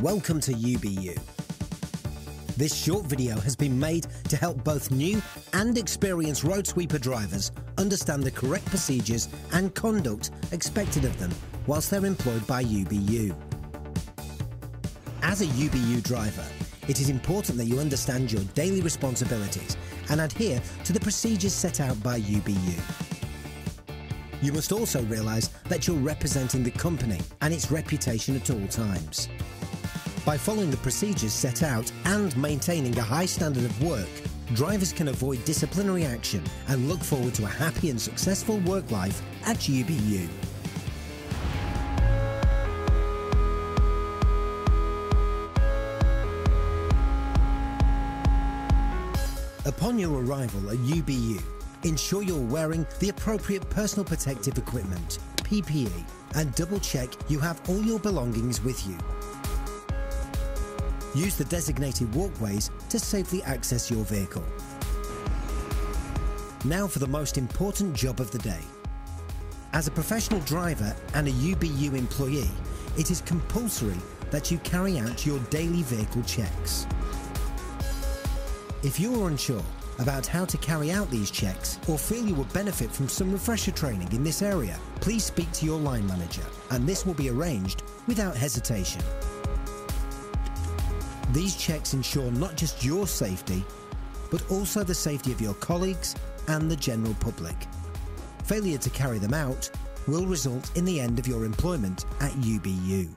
Welcome to UBU. This short video has been made to help both new and experienced Roadsweeper drivers understand the correct procedures and conduct expected of them whilst they're employed by UBU. As a UBU driver, it is important that you understand your daily responsibilities and adhere to the procedures set out by UBU. You must also realise that you're representing the company and its reputation at all times. By following the procedures set out and maintaining a high standard of work, drivers can avoid disciplinary action and look forward to a happy and successful work life at UBU. Upon your arrival at UBU, ensure you're wearing the appropriate personal protective equipment, PPE, and double check you have all your belongings with you. Use the designated walkways to safely access your vehicle. Now for the most important job of the day. As a professional driver and a UBU employee, it is compulsory that you carry out your daily vehicle checks. If you are unsure about how to carry out these checks or feel you would benefit from some refresher training in this area, please speak to your line manager and this will be arranged without hesitation. These checks ensure not just your safety, but also the safety of your colleagues and the general public. Failure to carry them out will result in the end of your employment at UBU.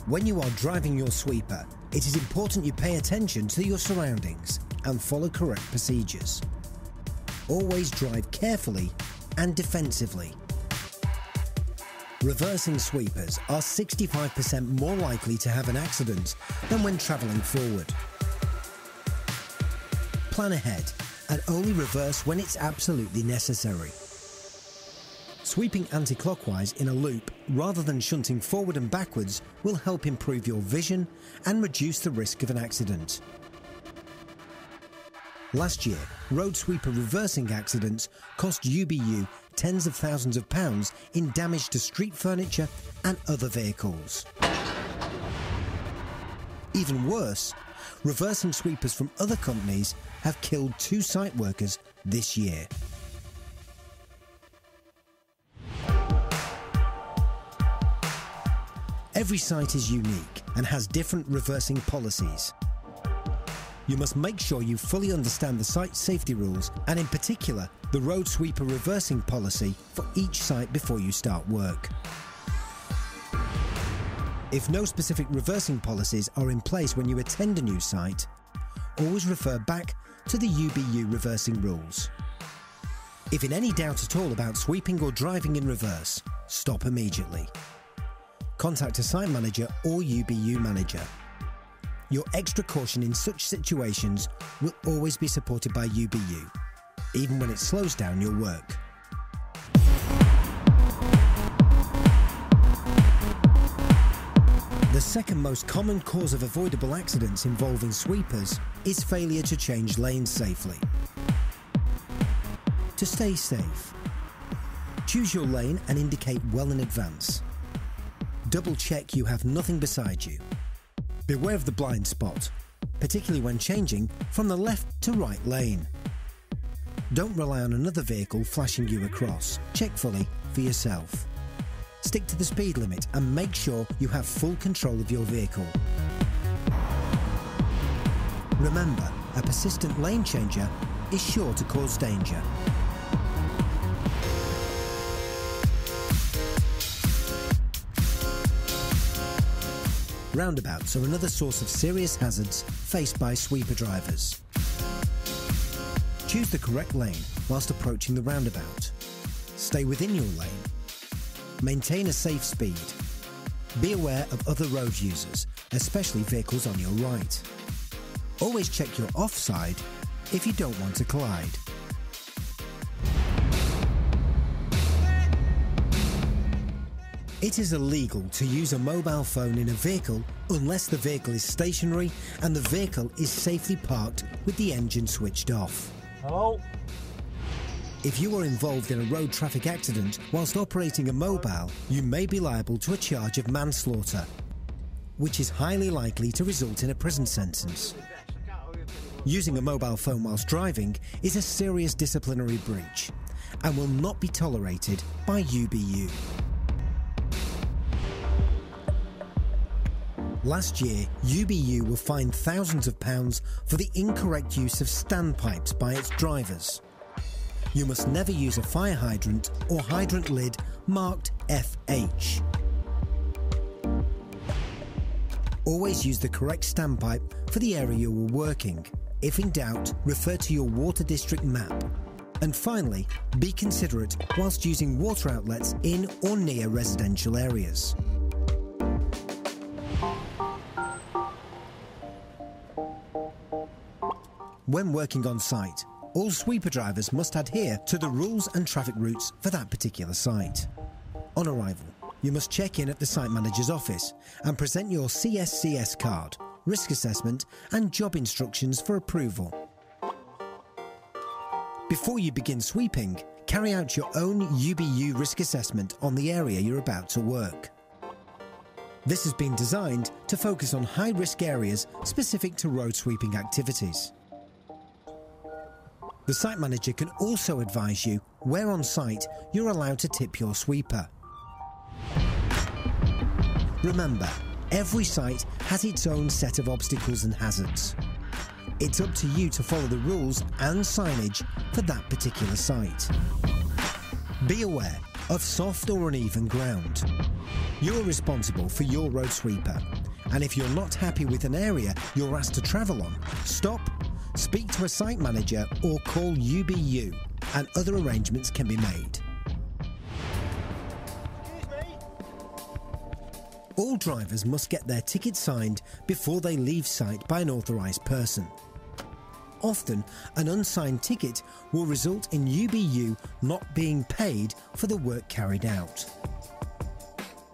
When you are driving your sweeper, it is important you pay attention to your surroundings and follow correct procedures. Always drive carefully and defensively. Reversing sweepers are 65% more likely to have an accident than when travelling forward. Plan ahead and only reverse when it's absolutely necessary. Sweeping anti-clockwise in a loop rather than shunting forward and backwards will help improve your vision and reduce the risk of an accident. Last year, Roadsweeper reversing accidents cost UBU tens of thousands of pounds in damage to street furniture and other vehicles. Even worse, reversing sweepers from other companies have killed 2 site workers this year. Every site is unique and has different reversing policies. You must make sure you fully understand the site safety rules and in particular the Roadsweeper reversing policy for each site before you start work. If no specific reversing policies are in place when you attend a new site, always refer back to the UBU reversing rules. If in any doubt at all about sweeping or driving in reverse, stop immediately. Contact a site manager or UBU manager. Your extra caution in such situations will always be supported by UBU, even when it slows down your work. The second most common cause of avoidable accidents involving sweepers is failure to change lanes safely. To stay safe, choose your lane and indicate well in advance. Double check you have nothing beside you. Beware of the blind spot, particularly when changing from the left to right lane. Don't rely on another vehicle flashing you across. Check fully for yourself. Stick to the speed limit and make sure you have full control of your vehicle. Remember, a persistent lane changer is sure to cause danger. Roundabouts are another source of serious hazards faced by sweeper drivers. Choose the correct lane whilst approaching the roundabout. Stay within your lane. Maintain a safe speed. Be aware of other road users, especially vehicles on your right. Always check your offside if you don't want to collide. It is illegal to use a mobile phone in a vehicle unless the vehicle is stationary and the vehicle is safely parked with the engine switched off. Hello? If you are involved in a road traffic accident whilst operating a mobile, you may be liable to a charge of manslaughter, which is highly likely to result in a prison sentence. Using a mobile phone whilst driving is a serious disciplinary breach and will not be tolerated by UBU. Last year, UBU were fined thousands of pounds for the incorrect use of standpipes by its drivers. You must never use a fire hydrant or hydrant lid marked FH. Always use the correct standpipe for the area you are working. If in doubt, refer to your water district map. And finally, be considerate whilst using water outlets in or near residential areas. When working on site, all sweeper drivers must adhere to the rules and traffic routes for that particular site. On arrival, you must check in at the site manager's office and present your CSCS card, risk assessment and job instructions for approval. Before you begin sweeping, carry out your own UBU risk assessment on the area you're about to work. This has been designed to focus on high-risk areas specific to road sweeping activities. The site manager can also advise you where on site you're allowed to tip your sweeper. Remember, every site has its own set of obstacles and hazards. It's up to you to follow the rules and signage for that particular site. Be aware of soft or uneven ground. You're responsible for your road sweeper, and if you're not happy with an area you're asked to travel on, stop, speak to a site manager or call UBU, and other arrangements can be made. All drivers must get their ticket signed before they leave site by an authorised person. Often, an unsigned ticket will result in UBU not being paid for the work carried out.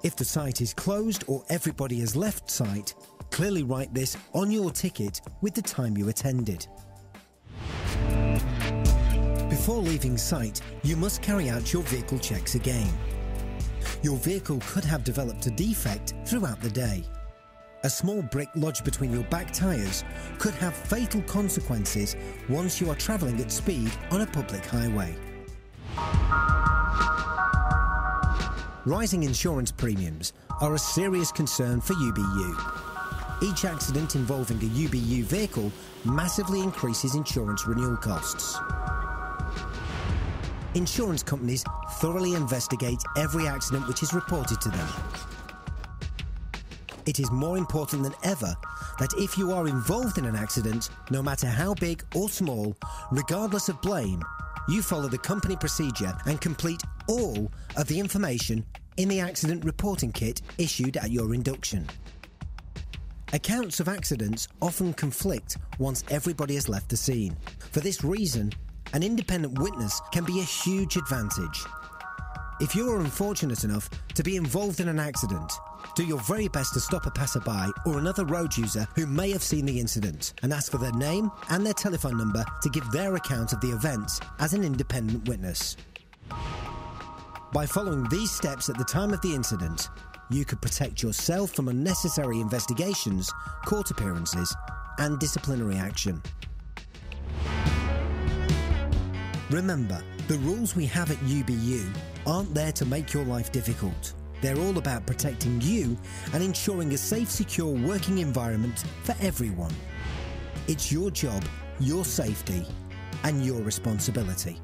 If the site is closed or everybody has left site, clearly write this on your ticket with the time you attended. Before leaving site, you must carry out your vehicle checks again. Your vehicle could have developed a defect throughout the day. A small brick lodged between your back tyres could have fatal consequences once you are travelling at speed on a public highway. Rising insurance premiums are a serious concern for UBU. Each accident involving a UBU vehicle massively increases insurance renewal costs. Insurance companies thoroughly investigate every accident which is reported to them. It is more important than ever that if you are involved in an accident, no matter how big or small, regardless of blame, you follow the company procedure and complete all of the information in the accident reporting kit issued at your induction. Accounts of accidents often conflict once everybody has left the scene. For this reason, an independent witness can be a huge advantage. If you are unfortunate enough to be involved in an accident, do your very best to stop a passerby or another road user who may have seen the incident and ask for their name and their telephone number to give their account of the events as an independent witness. By following these steps at the time of the incident, you could protect yourself from unnecessary investigations, court appearances, and disciplinary action. Remember, the rules we have at UBU aren't there to make your life difficult. They're all about protecting you and ensuring a safe, secure working environment for everyone. It's your job, your safety, and your responsibility.